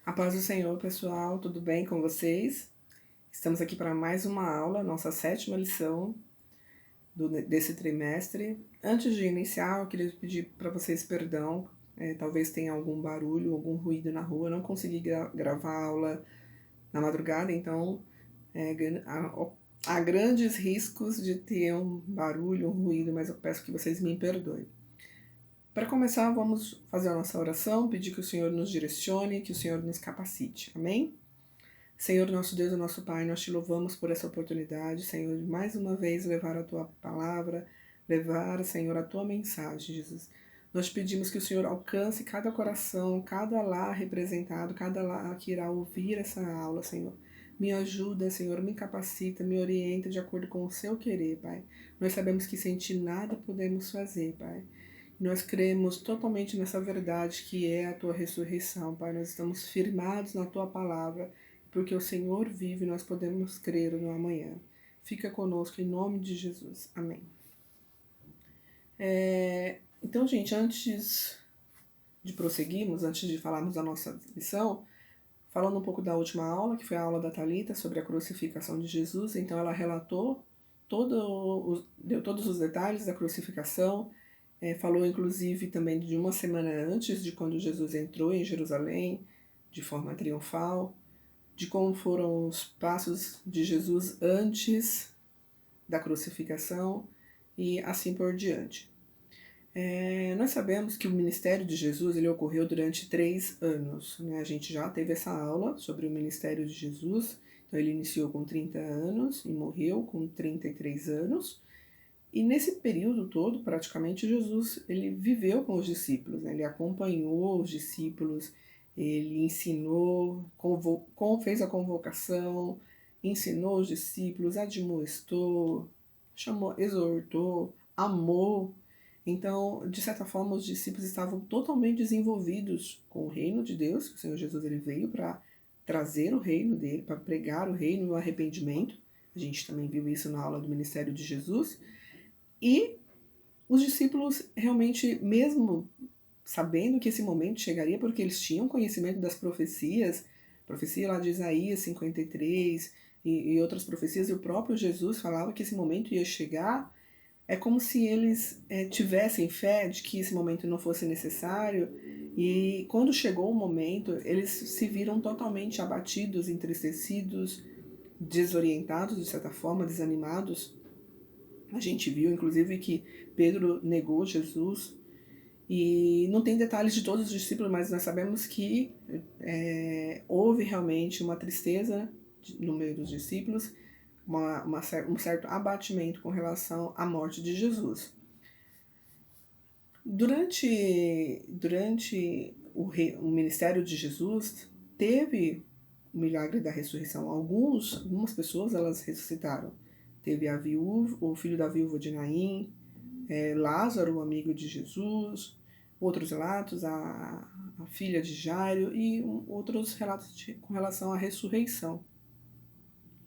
A paz do Senhor, pessoal, tudo bem com vocês? Estamos aqui para mais uma aula, nossa sétima lição desse trimestre. Antes de iniciar, eu queria pedir para vocês perdão, talvez tenha algum barulho, algum ruído na rua. Eu não consegui gravar a aula na madrugada, então há grandes riscos de ter um barulho, um ruído, mas eu peço que vocês me perdoem. Para começar, vamos fazer a nossa oração, pedir que o Senhor nos direcione, que o Senhor nos capacite. Amém? Senhor, nosso Deus e nosso Pai, nós te louvamos por essa oportunidade, Senhor, de mais uma vez levar a tua palavra, levar, Senhor, a tua mensagem, Jesus. Nós pedimos que o Senhor alcance cada coração, cada lar representado, cada lar que irá ouvir essa aula, Senhor. Me ajuda, Senhor, me capacita, me orienta de acordo com o seu querer, Pai. Nós sabemos que sem ti nada podemos fazer, Pai. Nós cremos totalmente nessa verdade que é a tua ressurreição, Pai. Nós estamos firmados na tua palavra, porque o Senhor vive e nós podemos crer no amanhã. Fica conosco em nome de Jesus. Amém. Então, gente, antes de prosseguirmos, antes de falarmos da nossa lição, falando um pouco da última aula, que foi a aula da Thalita sobre a crucificação de Jesus, então ela relatou deu todos os detalhes da crucificação, falou inclusive também de uma semana antes de quando Jesus entrou em Jerusalém, de forma triunfal, de como foram os passos de Jesus antes da crucificação e assim por diante. Nós sabemos que o ministério de Jesus ele ocorreu durante 3 anos. Né? A gente já teve essa aula sobre o ministério de Jesus. Então ele iniciou com 30 anos e morreu com 33 anos. E nesse período todo, praticamente, Jesus ele viveu com os discípulos, né? Ele acompanhou os discípulos, ele ensinou, fez a convocação, ensinou os discípulos, admoestou, chamou, exortou, amou. Então, de certa forma, os discípulos estavam totalmente desenvolvidos com o reino de Deus, que o Senhor Jesus ele veio para trazer o reino dele, para pregar o reino e o arrependimento. A gente também viu isso na aula do ministério de Jesus. E os discípulos realmente, mesmo sabendo que esse momento chegaria, porque eles tinham conhecimento das profecias, profecia lá de Isaías 53 e outras profecias, e o próprio Jesus falava que esse momento ia chegar, é como se eles tivessem fé de que esse momento não fosse necessário, e quando chegou o momento, eles se viram totalmente abatidos, entristecidos, desorientados de certa forma, desanimados. A gente viu, inclusive, que Pedro negou Jesus, e não tem detalhes de todos os discípulos, mas nós sabemos que houve realmente uma tristeza no meio dos discípulos, um certo abatimento com relação à morte de Jesus. Durante o ministério de Jesus, teve o milagre da ressurreição. Algumas pessoas elas ressuscitaram. Teve o filho da viúva de Naim, Lázaro, o amigo de Jesus, outros relatos, a filha de Jairo e outros relatos com relação à ressurreição.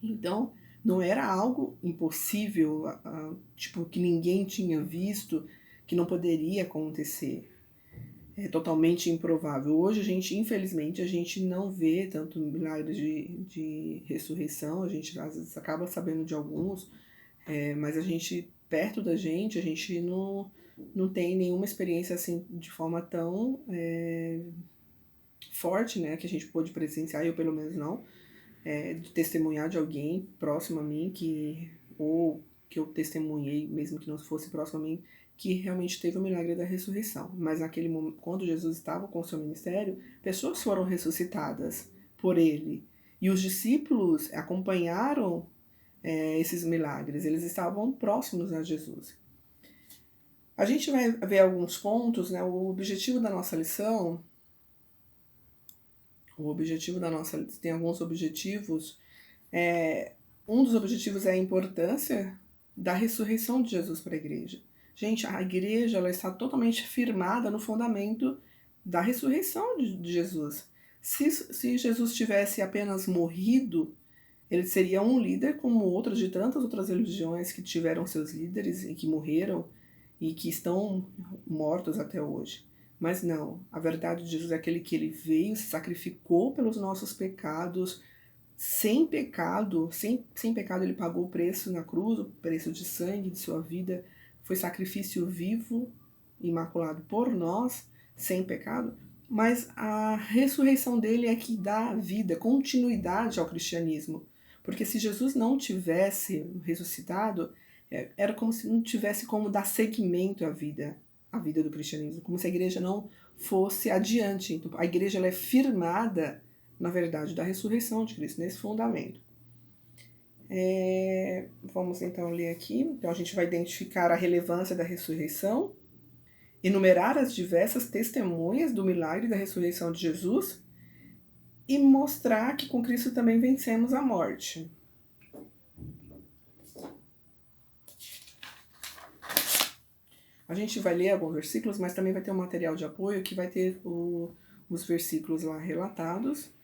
Então, não era algo impossível, tipo, que ninguém tinha visto, que não poderia acontecer. É totalmente improvável. Hoje, infelizmente, a gente não vê tanto milagres de ressurreição, a gente às vezes acaba sabendo de alguns, mas a gente, perto da gente, a gente não tem nenhuma experiência assim de forma tão forte, né, que a gente pôde presenciar, eu pelo menos não, de testemunhar de alguém próximo a mim, ou que eu testemunhei, mesmo que não fosse próximo a mim, que realmente teve o milagre da ressurreição. Mas naquele momento, quando Jesus estava com o seu ministério, pessoas foram ressuscitadas por ele. E os discípulos acompanharam esses milagres, eles estavam próximos a Jesus. A gente vai ver alguns pontos, né? O objetivo da nossa lição, tem alguns objetivos. Um dos objetivos é a importância da ressurreição de Jesus para a igreja. Gente, a igreja ela está totalmente firmada no fundamento da ressurreição de Jesus. Se Jesus tivesse apenas morrido, ele seria um líder como outros de tantas outras religiões que tiveram seus líderes e que morreram e que estão mortos até hoje. Mas não, a verdade de Jesus é aquele que ele veio, se sacrificou pelos nossos pecados, sem pecado, sem pecado ele pagou o preço na cruz, o preço de sangue de sua vida, foi sacrifício vivo, imaculado por nós, sem pecado, mas a ressurreição dele é que dá vida, continuidade ao cristianismo. Porque se Jesus não tivesse ressuscitado, era como se não tivesse como dar seguimento à vida do cristianismo, como se a igreja não fosse adiante. Então, a igreja ela é firmada na verdade da ressurreição de Cristo, nesse fundamento. Vamos então ler aqui. Então a gente vai identificar a relevância da ressurreição, enumerar as diversas testemunhas do milagre da ressurreição de Jesus e mostrar que com Cristo também vencemos a morte. A gente vai ler alguns versículos, mas também vai ter um material de apoio que vai ter os versículos lá relatados.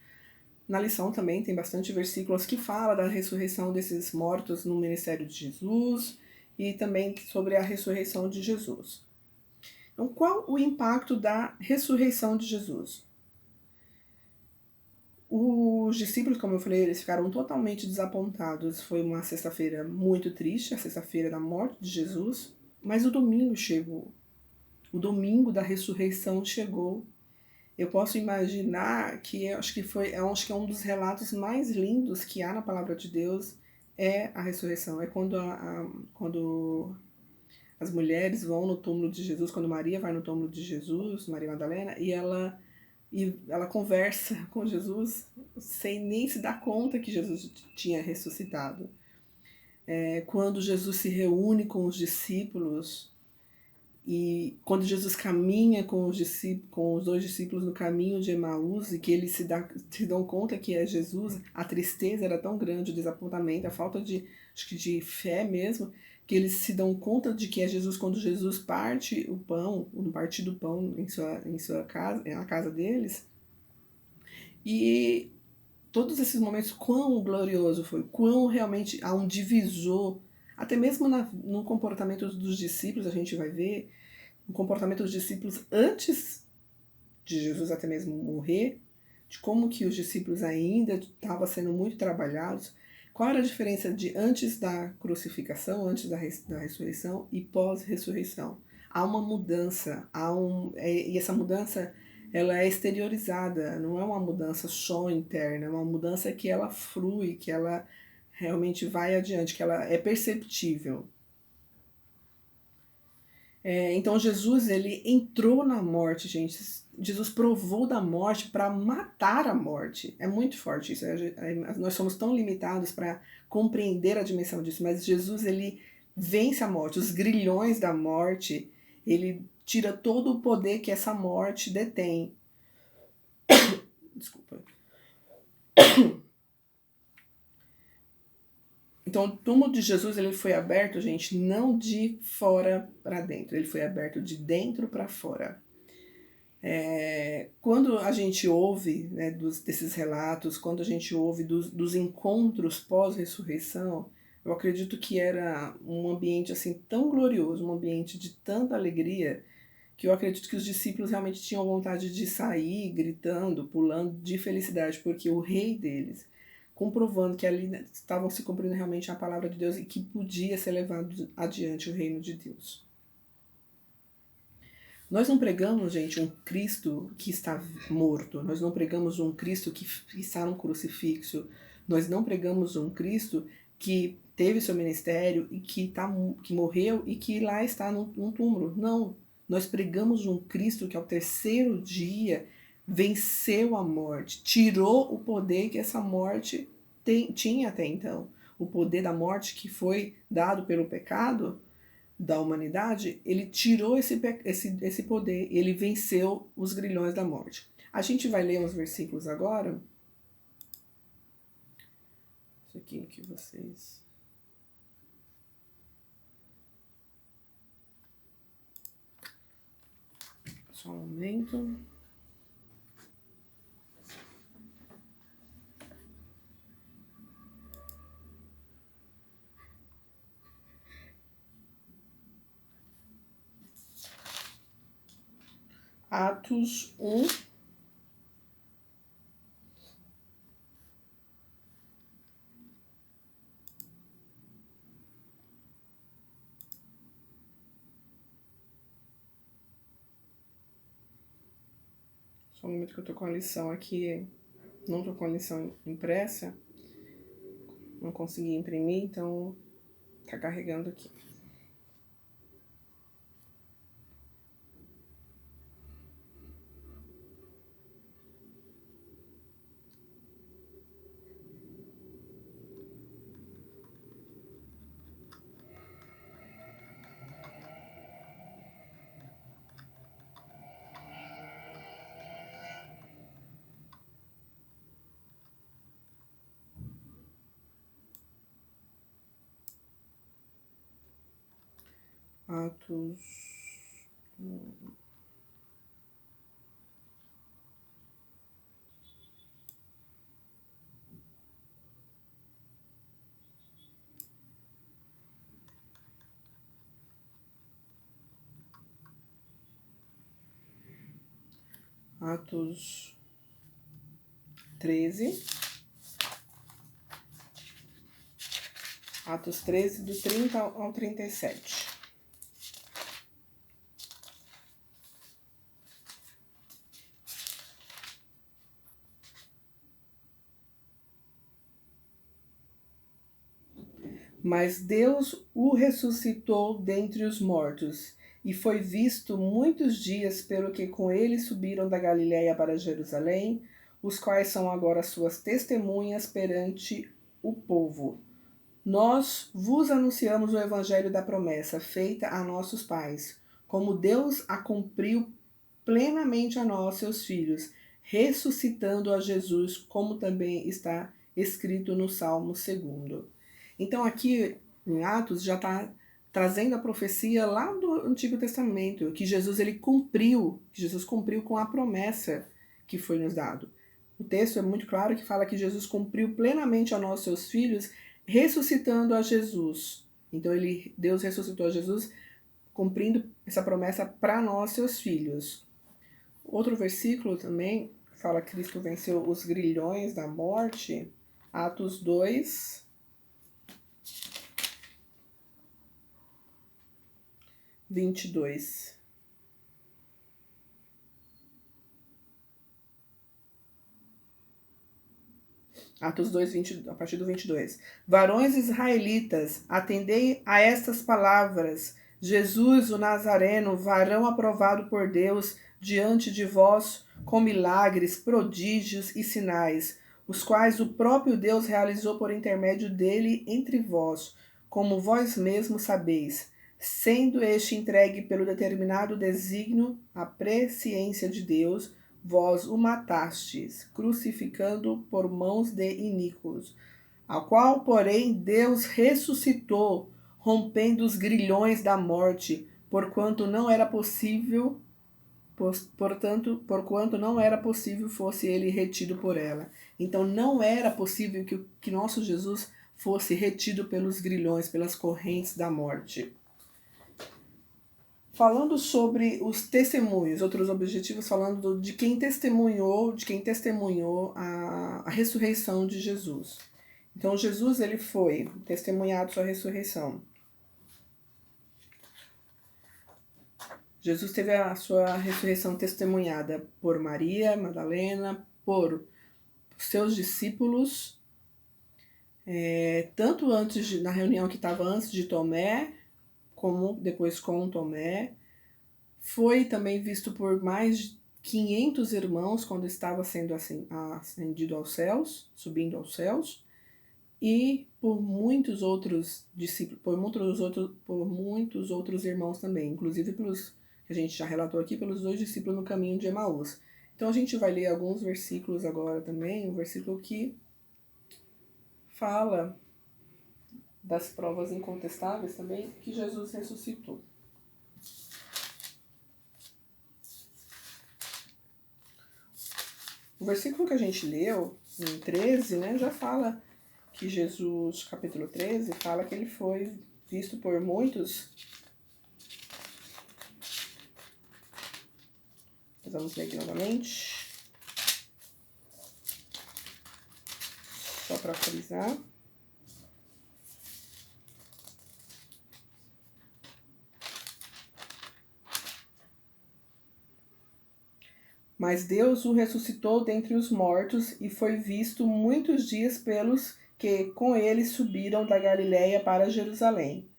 Na lição também tem bastante versículos que fala da ressurreição desses mortos no ministério de Jesus e também sobre a ressurreição de Jesus. Então, qual o impacto da ressurreição de Jesus? Os discípulos, como eu falei, eles ficaram totalmente desapontados. Foi uma sexta-feira muito triste, a sexta-feira da morte de Jesus, mas o domingo chegou. O domingo da ressurreição chegou. Eu posso imaginar que acho que é um dos relatos mais lindos que há na palavra de Deus é a ressurreição. É quando as mulheres vão no túmulo de Jesus, quando Maria vai no túmulo de Jesus, Maria Madalena, e ela conversa com Jesus sem nem se dar conta que Jesus tinha ressuscitado. Quando Jesus se reúne com os discípulos e quando Jesus caminha com os dois discípulos no caminho de Emaús e que eles se dão conta que é Jesus, a tristeza era tão grande, o desapontamento, a falta de fé mesmo, que eles se dão conta de que é Jesus quando Jesus parte o pão, no partir do pão em sua casa, na casa deles. E todos esses momentos, quão glorioso foi, quão realmente há um divisor, até mesmo no comportamento dos discípulos, a gente vai ver o comportamento dos discípulos antes de Jesus até mesmo morrer, de como que os discípulos ainda estavam sendo muito trabalhados, qual era a diferença de antes da crucificação, antes da ressurreição e pós-ressurreição. Há uma mudança, e essa mudança ela é exteriorizada, não é uma mudança só interna, é uma mudança que ela flui, que ela realmente vai adiante, que ela é perceptível. Então Jesus ele entrou na morte, gente. Jesus provou da morte para matar a morte. É muito forte isso. Nós somos tão limitados para compreender a dimensão disso, mas Jesus ele vence a morte, os grilhões da morte. Ele tira todo o poder que essa morte detém. Desculpa. Então, o túmulo de Jesus ele foi aberto, gente, não de fora para dentro, ele foi aberto de dentro para fora. Quando a gente ouve, né, desses relatos, quando a gente ouve dos encontros pós-ressurreição, eu acredito que era um ambiente assim tão glorioso, um ambiente de tanta alegria, que eu acredito que os discípulos realmente tinham vontade de sair gritando, pulando de felicidade, porque o rei deles, comprovando que ali estavam se cumprindo realmente a palavra de Deus e que podia ser levado adiante o reino de Deus. Nós não pregamos, gente, um Cristo que está morto. Nós não pregamos um Cristo que está num crucifixo. Nós não pregamos um Cristo que teve seu ministério e que morreu e que lá está num túmulo. Não. Nós pregamos um Cristo que ao terceiro dia venceu a morte, tirou o poder que essa morte tinha até então. O poder da morte que foi dado pelo pecado da humanidade, ele tirou esse poder, ele venceu os grilhões da morte. A gente vai ler uns versículos agora. Isso aqui que vocês... Só um momento. Atos 1. Só um momento que eu tô com a lição aqui, não tô com a lição impressa, não consegui imprimir, então tá carregando aqui. Atos 1. Atos 13. Atos 13, do 30 ao 37. Mas Deus o ressuscitou dentre os mortos, e foi visto muitos dias pelo que com ele subiram da Galiléia para Jerusalém, os quais são agora suas testemunhas perante o povo. Nós vos anunciamos o evangelho da promessa feita a nossos pais, como Deus a cumpriu plenamente a nós, seus filhos, ressuscitando a Jesus, como também está escrito no Salmo 2. Então aqui em Atos já está trazendo a profecia lá do Antigo Testamento, que Jesus cumpriu com a promessa que foi nos dado. O texto é muito claro que fala que Jesus cumpriu plenamente a nós, seus filhos, ressuscitando a Jesus. Então Deus ressuscitou a Jesus, cumprindo essa promessa para nós, seus filhos. Outro versículo também fala que Cristo venceu os grilhões da morte. Atos 2, 22. Atos 2, 20, a partir do 22. Varões israelitas, atendei a estas palavras. Jesus, o Nazareno, varão aprovado por Deus diante de vós, com milagres, prodígios e sinais, os quais o próprio Deus realizou por intermédio dele entre vós, como vós mesmos sabeis, sendo este entregue pelo determinado desígnio à presciência de Deus, vós o matastes, crucificando por mãos de iníquos, ao qual, porém, Deus ressuscitou, rompendo os grilhões da morte, porquanto não era possível, porquanto não era possível fosse ele retido por ela. Então não era possível que nosso Jesus fosse retido pelos grilhões, pelas correntes da morte. Falando sobre os testemunhos, outros objetivos, falando de quem testemunhou a ressurreição de Jesus. Então, Jesus ele foi testemunhado sua ressurreição. Jesus teve a sua ressurreição testemunhada por Maria Madalena, por seus discípulos, tanto na reunião que estava antes de Tomé, como depois com Tomé. Foi também visto por mais de 500 irmãos quando estava sendo ascendido aos céus, subindo aos céus, e por muitos outros discípulos, por muitos outros irmãos também, inclusive pelos que a gente já relatou aqui, pelos 2 discípulos no caminho de Emaús. Então a gente vai ler alguns versículos agora também, um versículo que fala das provas incontestáveis também que Jesus ressuscitou. O versículo que a gente leu, em 13, né, já fala que Jesus, capítulo 13, fala que ele foi visto por muitos. Vamos ler aqui novamente. Só para frisar. Mas Deus o ressuscitou dentre os mortos e foi visto muitos dias pelos que com ele subiram da Galiléia para Jerusalém,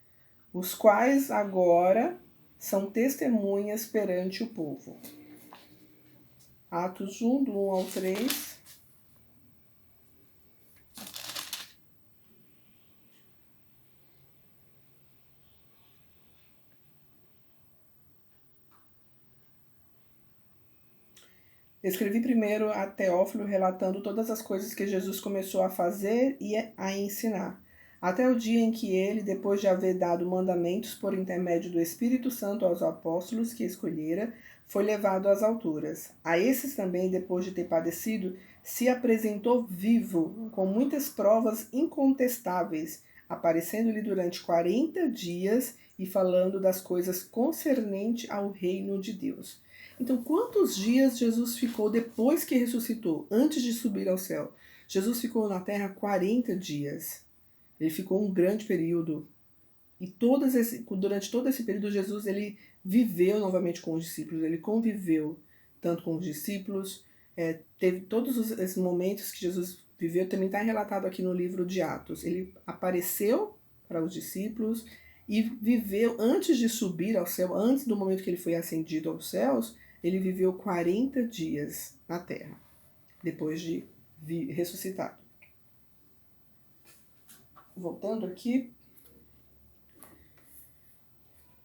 os quais agora são testemunhas perante o povo. Atos 1, do 1 ao 3. Escrevi primeiro a Teófilo relatando todas as coisas que Jesus começou a fazer e a ensinar, até o dia em que ele, depois de haver dado mandamentos por intermédio do Espírito Santo aos apóstolos que escolhera, foi levado às alturas. A esses também, depois de ter padecido, se apresentou vivo, com muitas provas incontestáveis, aparecendo-lhe durante 40 dias e falando das coisas concernentes ao reino de Deus. Então, quantos dias Jesus ficou depois que ressuscitou, antes de subir ao céu? Jesus ficou na terra 40 dias. Ele ficou um grande período. E durante todo esse período, Jesus ele viveu novamente com os discípulos. Ele conviveu tanto com os discípulos. Teve todos esses momentos que Jesus viveu, também está relatado aqui no livro de Atos. Ele apareceu para os discípulos e viveu, antes de subir ao céu, antes do momento que ele foi ascendido aos céus, ele viveu 40 dias na terra, depois de ressuscitado. Voltando aqui.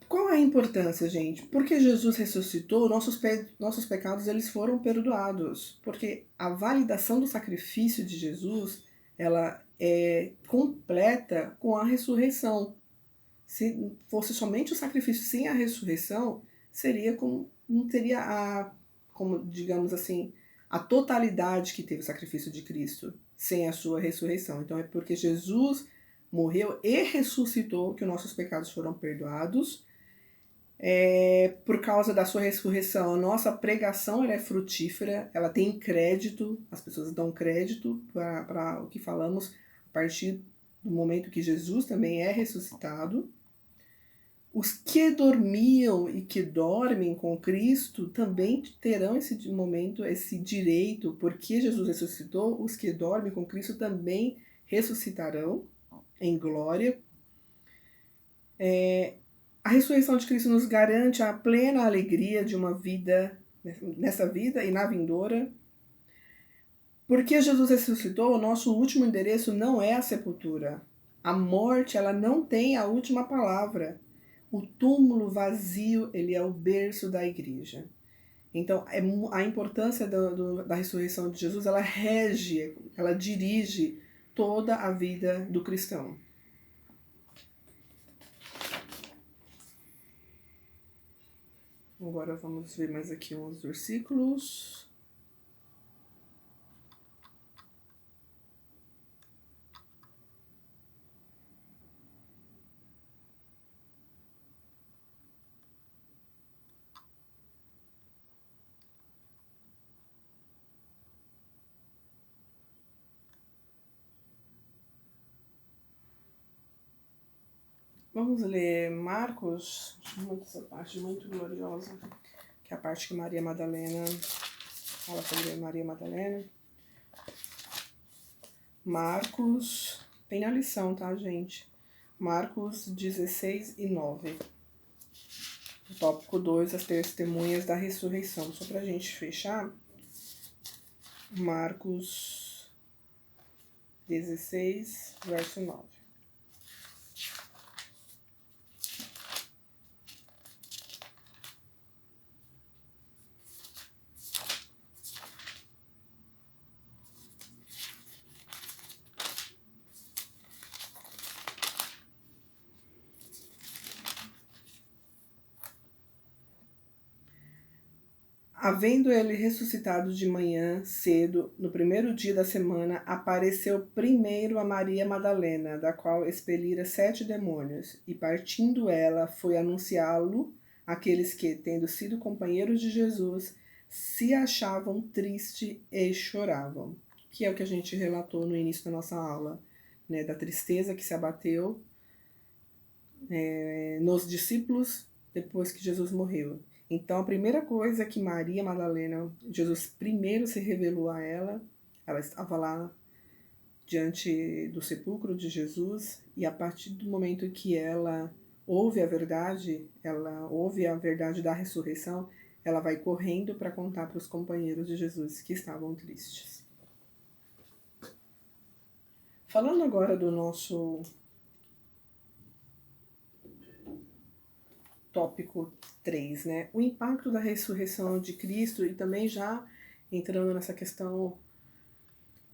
Qual é a importância, gente? Porque Jesus ressuscitou, nossos pecados eles foram perdoados. Porque a validação do sacrifício de Jesus, ela é completa com a ressurreição. Se fosse somente o sacrifício sem a ressurreição, não teria como digamos assim, a totalidade que teve o sacrifício de Cristo sem a sua ressurreição. Então é porque Jesus morreu e ressuscitou que os nossos pecados foram perdoados. Por causa da sua ressurreição, a nossa pregação ela é frutífera, ela tem crédito, as pessoas dão crédito para o que falamos a partir do momento que Jesus também é ressuscitado. Os que dormiam e que dormem com Cristo também terão esse momento, esse direito, porque Jesus ressuscitou, os que dormem com Cristo também ressuscitarão em glória. A ressurreição de Cristo nos garante a plena alegria de uma vida, nessa vida e na vindoura. Porque Jesus ressuscitou, o nosso último endereço não é a sepultura. A morte, ela não tem a última palavra. O túmulo vazio, ele é o berço da igreja. Então, a importância da ressurreição de Jesus, ela rege, ela dirige toda a vida do cristão. Agora vamos ver mais aqui uns versículos. Vamos ler Marcos, essa parte muito gloriosa, que é a parte que Maria Madalena fala sobre Maria Madalena. Marcos, tem a lição, tá, gente? Marcos 16 e 9. O tópico 2, as testemunhas da ressurreição. Só pra gente fechar, Marcos 16, verso 9. Havendo ele ressuscitado de manhã cedo, no primeiro dia da semana, apareceu primeiro a Maria Madalena, da qual expelira 7 demônios, e partindo ela, foi anunciá-lo àqueles que, tendo sido companheiros de Jesus, se achavam tristes e choravam, que é o que a gente relatou no início da nossa aula, né, da tristeza que se abateu nos discípulos depois que Jesus morreu. Então, a primeira coisa que Maria Madalena, Jesus primeiro se revelou a ela estava lá diante do sepulcro de Jesus, e a partir do momento que ela ouve a verdade da ressurreição, ela vai correndo para contar para os companheiros de Jesus que estavam tristes. Falando agora do nosso tópico 3, né? O impacto da ressurreição de Cristo, e também já entrando nessa questão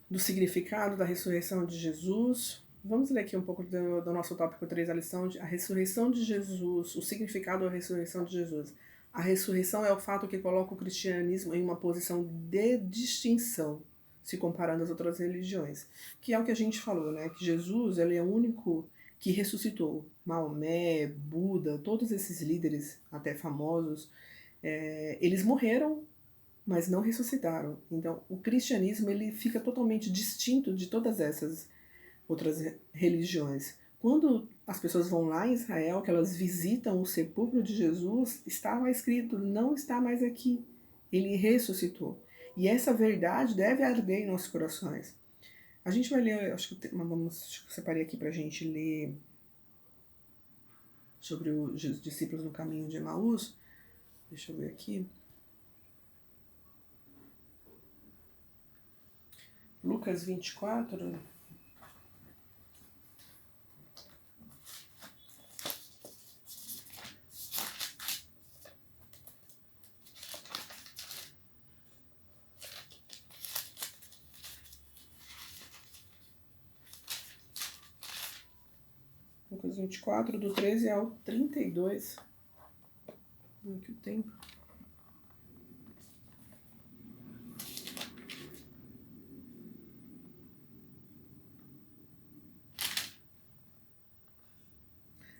do significado da ressurreição de Jesus. Vamos ler aqui um pouco do nosso tópico 3, a lição a ressurreição de Jesus, o significado da ressurreição de Jesus. A ressurreição é o fato que coloca o cristianismo em uma posição de distinção, se comparando às outras religiões. Que é o que a gente falou, né? Que Jesus, ele é o único que ressuscitou. Maomé, Buda, todos esses líderes, até famosos, eles morreram, mas não ressuscitaram. Então, o cristianismo ele fica totalmente distinto de todas essas outras religiões. Quando as pessoas vão lá em Israel, que elas visitam o sepulcro de Jesus, estava escrito, não está mais aqui. Ele ressuscitou. E essa verdade deve arder em nossos corações. A gente vai ler, acho que eu separei aqui para a gente ler sobre os discípulos no caminho de Emaús. Deixa eu ver aqui. Lucas 24. Lucas 24, do 13 ao 32. Aqui o tempo.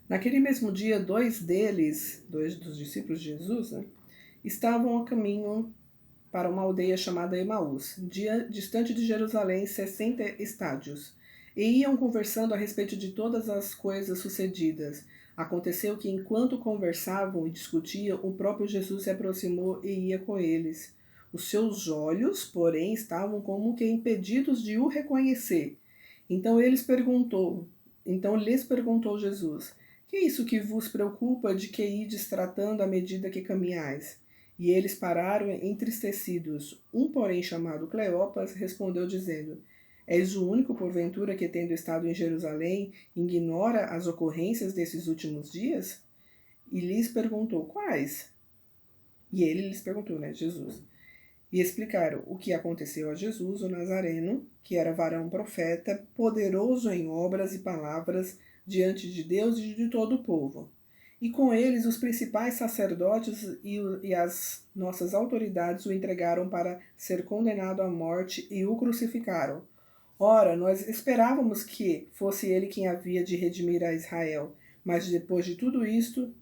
Naquele mesmo dia, dois dos discípulos de Jesus, né, estavam a caminho para uma aldeia chamada Emaús, distante de Jerusalém 60 estádios, e iam conversando a respeito de todas as coisas sucedidas. Aconteceu que, enquanto conversavam e discutiam, o próprio Jesus se aproximou e ia com eles. Os seus olhos, porém, estavam como que impedidos de o reconhecer. Então lhes perguntou Jesus: que é isso que vos preocupa, de que ides tratando à medida que caminhais? E eles pararam entristecidos. Um, porém, chamado Cleopas, respondeu dizendo: És o único, porventura, que, tendo estado em Jerusalém, ignora as ocorrências desses últimos dias? E lhes perguntou: quais? E ele lhes perguntou, né, Jesus. E explicaram o que aconteceu a Jesus, o Nazareno, que era varão profeta, poderoso em obras e palavras diante de Deus e de todo o povo. E com eles os principais sacerdotes e as nossas autoridades o entregaram para ser condenado à morte e o crucificaram. Ora, nós esperávamos que fosse ele quem havia de redimir a Israel, mas depois de tudo isto,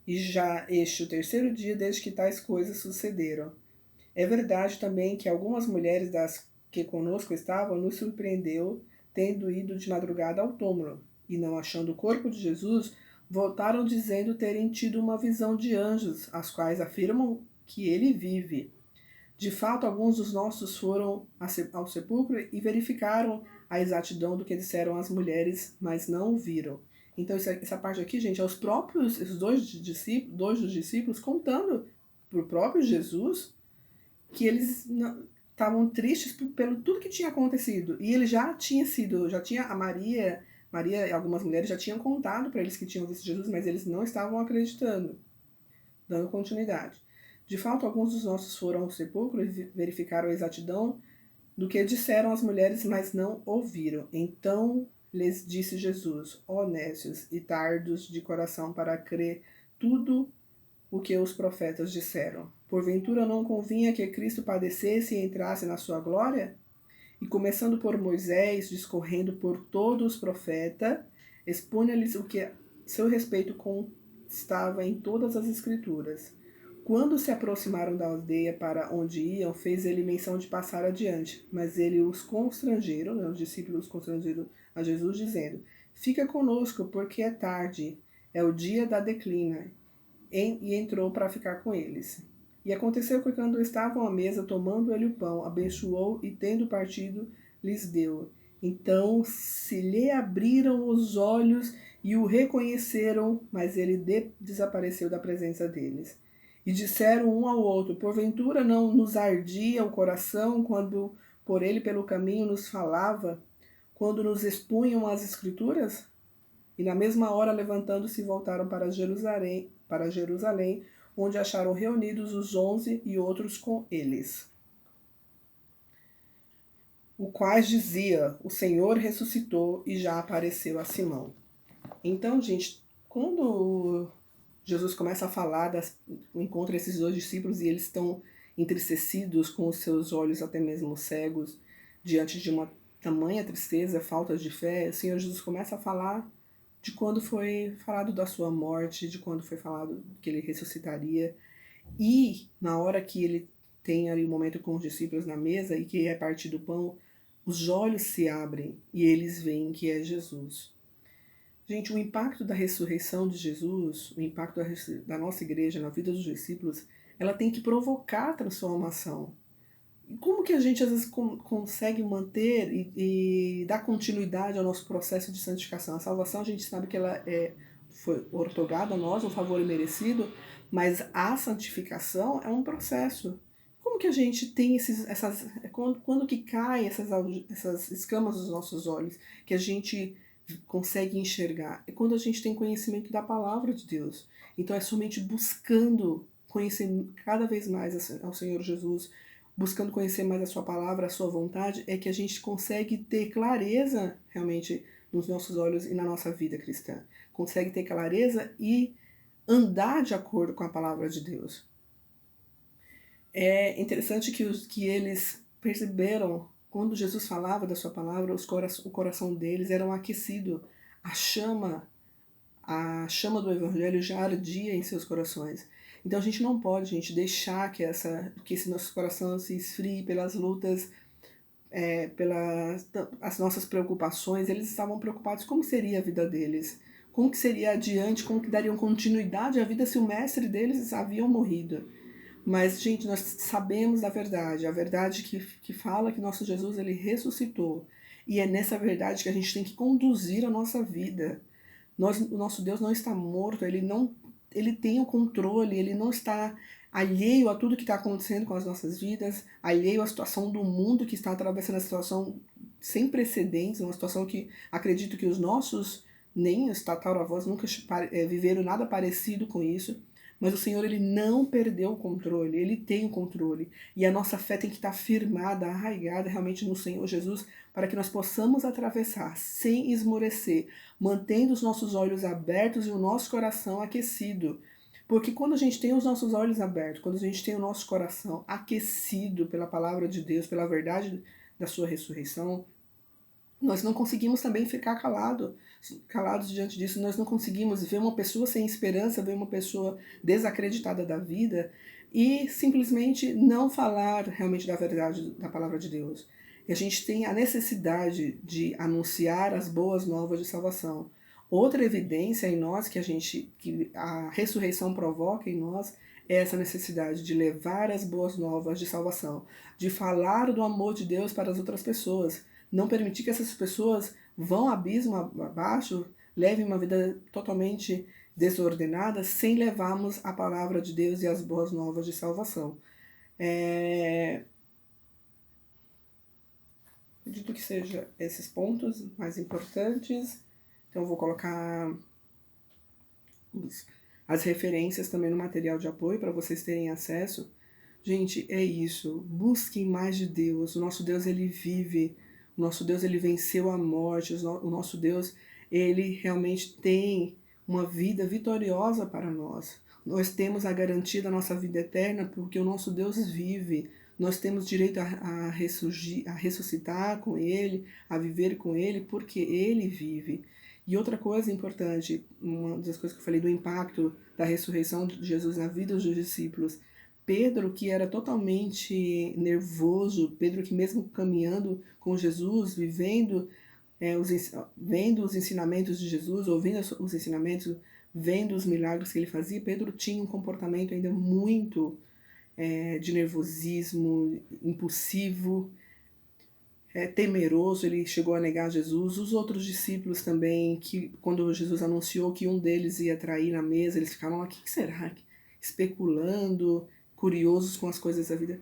e já este o terceiro dia desde que tais coisas sucederam. É verdade também que algumas mulheres das que conosco estavam nos surpreendeu, tendo ido de madrugada ao túmulo, e não achando o corpo de Jesus, voltaram dizendo terem tido uma visão de anjos, as quais afirmam que ele vive. De fato, alguns dos nossos foram ao sepulcro e verificaram a exatidão do que disseram as mulheres, mas não o viram. Então, essa parte aqui, gente, é os dois dos discípulos contando para o próprio Jesus que eles estavam tristes pelo tudo que tinha acontecido. E ele já tinha a Maria e algumas mulheres já tinham contado para eles que tinham visto Jesus, mas eles não estavam acreditando, dando continuidade. De fato, alguns dos nossos foram ao sepulcro e verificaram a exatidão do que disseram as mulheres, mas não ouviram. Então lhes disse Jesus: ó nécios e tardos de coração para crer tudo o que os profetas disseram. Porventura não convinha que Cristo padecesse e entrasse na sua glória? E começando por Moisés, discorrendo por todos os profetas, expunha-lhes o que seu respeito constava em todas as escrituras. Quando se aproximaram da aldeia para onde iam, fez ele menção de passar adiante, mas ele os constrangeram, os discípulos constrangeram a Jesus, dizendo: Fica conosco, porque é tarde, é o dia da declina. E entrou para ficar com eles. E aconteceu que quando estavam à mesa, tomando ele o pão, abençoou e, tendo partido, lhes deu. Então se lhe abriram os olhos e o reconheceram, mas ele desapareceu da presença deles. E disseram um ao outro: Porventura não nos ardia o coração quando por ele pelo caminho nos falava, quando nos expunham as Escrituras? E na mesma hora, levantando-se, voltaram para Jerusalém, onde acharam reunidos os 11 e outros com eles. O quais dizia: O Senhor ressuscitou e já apareceu a Simão. Então, gente, quando Jesus começa a falar, encontra esses dois discípulos e eles estão entristecidos, com os seus olhos até mesmo cegos, diante de uma tamanha tristeza, falta de fé, o Senhor Jesus começa a falar de quando foi falado da sua morte, de quando foi falado que ele ressuscitaria. E na hora que ele tem ali o momento com os discípulos na mesa e que é partido o pão, os olhos se abrem e eles veem que é Jesus. Gente, o impacto da ressurreição de Jesus, o impacto da nossa igreja na vida dos discípulos, ela tem que provocar transformação. E como que a gente às vezes consegue manter e dar continuidade ao nosso processo de santificação? A salvação, a gente sabe que ela foi outorgada a nós, um favor imerecido, mas a santificação é um processo. Como que a gente tem quando que caem essas escamas dos nossos olhos, que a gente consegue enxergar? É quando a gente tem conhecimento da palavra de Deus. Então é somente buscando conhecer cada vez mais ao Senhor Jesus, buscando conhecer mais a sua palavra, a sua vontade, é que a gente consegue ter clareza realmente nos nossos olhos e na nossa vida cristã. Consegue ter clareza e andar de acordo com a palavra de Deus. É interessante que eles perceberam, quando Jesus falava da sua palavra, o coração deles era aquecido. A chama do evangelho já ardia em seus corações. Então a gente não pode, gente, deixar que esse nosso coração se esfrie pelas lutas, pelas as nossas preocupações. Eles estavam preocupados como seria a vida deles, como que seria adiante, como que dariam continuidade à vida se o mestre deles haviam morrido. Mas, gente, nós sabemos da verdade, a verdade que fala que nosso Jesus ele ressuscitou. E é nessa verdade que a gente tem que conduzir a nossa vida. O nosso Deus não está morto, ele tem o controle, ele não está alheio a tudo que está acontecendo com as nossas vidas, alheio à situação do mundo que está atravessando a situação sem precedentes, uma situação que acredito que os nossos, nem os tataravós nunca viveram nada parecido com isso. Mas o Senhor, ele não perdeu o controle, ele tem o controle. E a nossa fé tem que estar firmada, arraigada realmente no Senhor Jesus, para que nós possamos atravessar sem esmorecer, mantendo os nossos olhos abertos e o nosso coração aquecido. Porque quando a gente tem os nossos olhos abertos, quando a gente tem o nosso coração aquecido pela palavra de Deus, pela verdade da sua ressurreição, nós não conseguimos também ficar calados diante disso. Nós não conseguimos ver uma pessoa sem esperança, ver uma pessoa desacreditada da vida e simplesmente não falar realmente da verdade da palavra de Deus. E a gente tem a necessidade de anunciar as boas novas de salvação. Outra evidência em nós que a ressurreição provoca em nós é essa necessidade de levar as boas novas de salvação, de falar do amor de Deus para as outras pessoas, não permitir que essas pessoas vão abismo abaixo, levem uma vida totalmente desordenada, sem levarmos a palavra de Deus e as boas novas de salvação. Acredito que seja esses pontos mais importantes. Então eu vou colocar as referências também no material de apoio para vocês terem acesso. Gente, é isso. Busquem mais de Deus. O nosso Deus, ele vive. O nosso Deus, ele venceu a morte. O nosso Deus, ele realmente tem uma vida vitoriosa para nós. Nós temos a garantia da nossa vida eterna porque o nosso Deus vive. Nós temos direito a ressuscitar com ele, a viver com ele, porque ele vive. E outra coisa importante, uma das coisas que eu falei do impacto da ressurreição de Jesus na vida dos discípulos, Pedro, que era totalmente nervoso, Pedro que mesmo caminhando com Jesus, vivendo, vendo os ensinamentos de Jesus, ouvindo os ensinamentos, vendo os milagres que ele fazia, Pedro tinha um comportamento ainda muito de nervosismo, impulsivo, temeroso, ele chegou a negar Jesus. Os outros discípulos também, que quando Jesus anunciou que um deles ia trair na mesa, eles ficavam lá, o que será? Especulando, curiosos com as coisas da vida.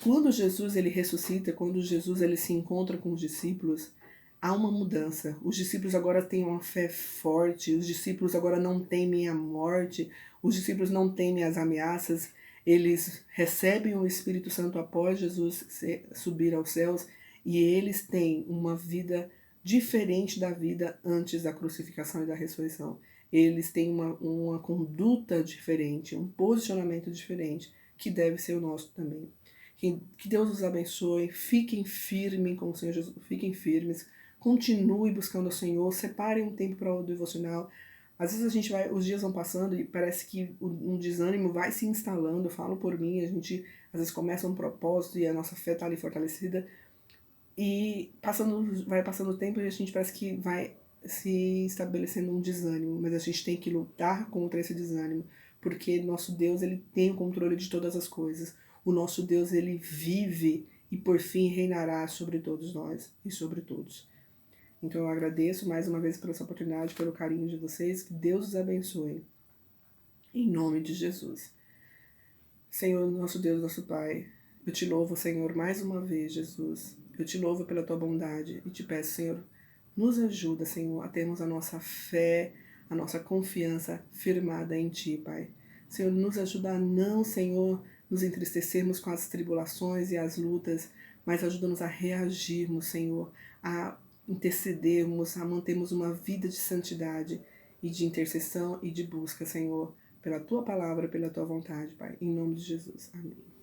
Quando Jesus ele ressuscita, quando Jesus ele se encontra com os discípulos, há uma mudança. Os discípulos agora têm uma fé forte, os discípulos agora não temem a morte, os discípulos não temem as ameaças, eles recebem o Espírito Santo após Jesus subir aos céus e eles têm uma vida diferente da vida antes da crucificação e da ressurreição. Eles têm uma conduta diferente, um posicionamento diferente, que deve ser o nosso também. Que Deus os abençoe, fiquem firmes com o Senhor Jesus, fiquem firmes, continue buscando o Senhor, separem um tempo para o devocional. Às vezes a gente vai, os dias vão passando e parece que um desânimo vai se instalando, eu falo por mim, a gente às vezes começa um propósito e a nossa fé está ali fortalecida, e vai passando o tempo e a gente parece que vai se estabelecendo um desânimo, mas a gente tem que lutar contra esse desânimo, porque nosso Deus ele tem o controle de todas as coisas. O nosso Deus ele vive e por fim reinará sobre todos nós e sobre todos. Então eu agradeço mais uma vez por essa oportunidade, pelo carinho de vocês, que Deus os abençoe. Em nome de Jesus. Senhor, nosso Deus, nosso Pai, eu te louvo, Senhor, mais uma vez, Jesus. Eu te louvo pela tua bondade e te peço, Senhor, nos ajuda, Senhor, a termos a nossa fé, a nossa confiança firmada em ti, Pai. Senhor, nos ajuda a não, Senhor, nos entristecermos com as tribulações e as lutas, mas ajuda-nos a reagirmos, Senhor, a intercedermos, a mantermos uma vida de santidade e de intercessão e de busca, Senhor, pela tua palavra, pela tua vontade, Pai. Em nome de Jesus. Amém.